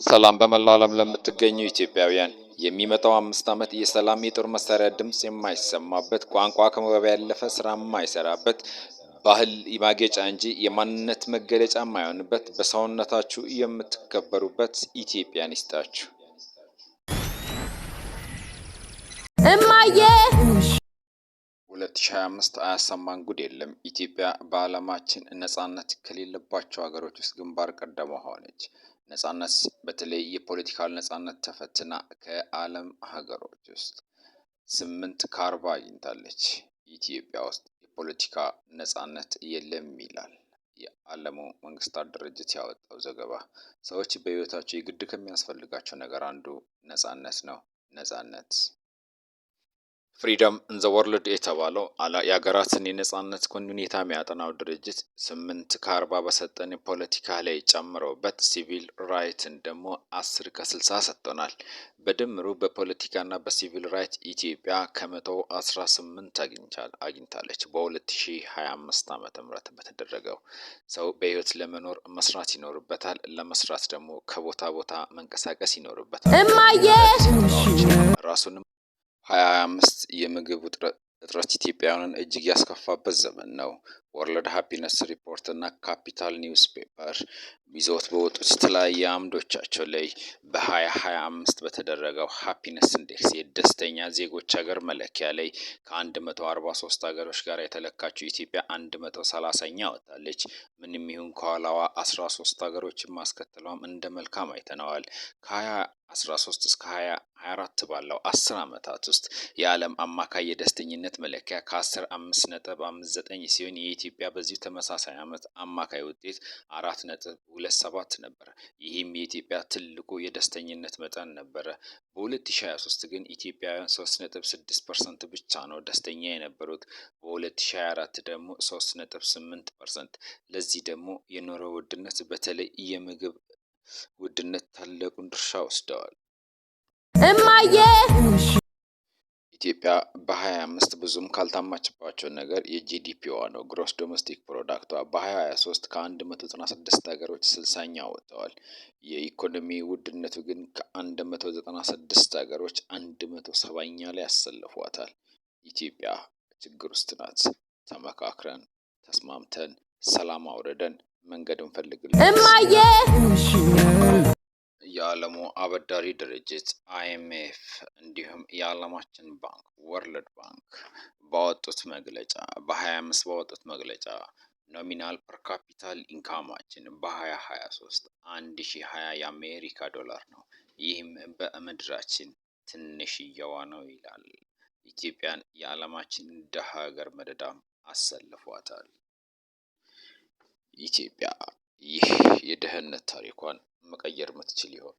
ሰላም በመላው ዓለም ለምትገኙ ኢትዮጵያውያን የሚመጣው 5 ዓመት የሰላም የጦር መሳሪያ ድምጽ የማይሰማበት ቋንቋ ከመግባቢያ ያለፈ ስራ የማይሰራበት ባህል ማጌጫ እንጂ የማንነት መገለጫ የማይሆንበት በሰውነታችሁ የምትከበሩበት ኢትዮጵያን ይስጣችሁ። እማዬ 2025 አያሰማን ጉድ የለም። ኢትዮጵያ በዓለማችን ነጻነት ከሌለባቸው ሀገሮች ውስጥ ግንባር ቀደማ ሆነች። ነጻነት በተለይ የፖለቲካል ነጻነት ተፈትና ከዓለም ሀገሮች ውስጥ 8 ከ40 አግኝታለች። ኢትዮጵያ ውስጥ የፖለቲካ ነጻነት የለም ይላል የዓለሙ መንግስታት ድርጅት ያወጣው ዘገባ። ሰዎች በህይወታቸው የግድ ከሚያስፈልጋቸው ነገር አንዱ ነጻነት ነው። ነጻነት ፍሪደም ኢን ዘ ወርልድ የተባለው የሀገራትን የነጻነት ሁኔታ የሚያጠናው ድርጅት 8 ከ40 በሰጠን ፖለቲካ ላይ ጨምረውበት ሲቪል ራይትን ደግሞ 10 ከ60 ሰጥቶናል። በድምሩ በፖለቲካና በሲቪል ራይት ኢትዮጵያ ከ118 አግኝታለች። በ2025 ዓ.ም በተደረገው ሰው በህይወት ለመኖር መስራት ይኖርበታል። ለመስራት ደግሞ ከቦታ ቦታ መንቀሳቀስ ይኖርበታል። እማዬ ራሱንም 2025 የምግብ እጥረት ኢትዮጵያውያንን እጅግ ያስከፋበት ዘመን ነው። ወርልድ ሃፒነስ ሪፖርት እና ካፒታል ኒውስ ፔፐር ይዘውት በወጡት የተለያየ አምዶቻቸው ላይ በ2025 በተደረገው ሃፒነስ ኢንዴክስ የደስተኛ ዜጎች ሀገር መለኪያ ላይ ከ143 ሀገሮች ጋር የተለካችው ኢትዮጵያ 130ኛ ወጣለች። ምንም ይሁን ከኋላዋ 13 ሀገሮችን ማስከተሏም እንደ መልካም አይተነዋል። ከ2013 እስከ 2024 ባለው 10 ዓመታት ውስጥ የዓለም አማካይ የደስተኝነት መለኪያ ከ10 5.59 ሲሆን የኢትዮጵያ በዚህ ተመሳሳይ ዓመት አማካይ ውጤት 4.27 ነበር። ይህም የኢትዮጵያ ትልቁ የደስተኝነት መጠን ነበረ። በ2023 ግን ኢትዮጵያውያን 3.6% ብቻ ነው ደስተኛ የነበሩት። በ2024 ደግሞ 3.8%። ለዚህ ደግሞ የኑሮ ውድነት በተለይ የምግብ ውድነት ታላቁን ድርሻ ወስደዋል። እማዬ ኢትዮጵያ በ2025 ብዙም ካልታማችባቸው ነገር የጂዲፒዋ ነው። ግሮስ ዶሜስቲክ ፕሮዳክቷ በ2023 ከ196 ሀገሮች 60ኛ ወጥተዋል። የኢኮኖሚ ውድነቱ ግን ከ196 ሀገሮች 170ኛ ላይ ያሰልፏታል። ኢትዮጵያ ችግር ውስጥ ናት። ተመካክረን ተስማምተን ሰላም አውርደን መንገድ እንፈልግልን። እማዬ የዓለሙ አበዳሪ ድርጅት አይኤምኤፍ እንዲሁም የዓለማችን ባንክ ወርልድ ባንክ ባወጡት መግለጫ በ2025 ባወጡት መግለጫ ኖሚናል ፐር ካፒታል ኢንካማችን በ2023 1020 የአሜሪካ ዶላር ነው። ይህም በምድራችን ትንሽዬዋ ነው ይላል። ኢትዮጵያን የዓለማችን ደሃ ሀገር መደዳም አሰልፏታል። ኢትዮጵያ ይህ የድህነት ታሪኳን መቀየር ምትችል ይሆን?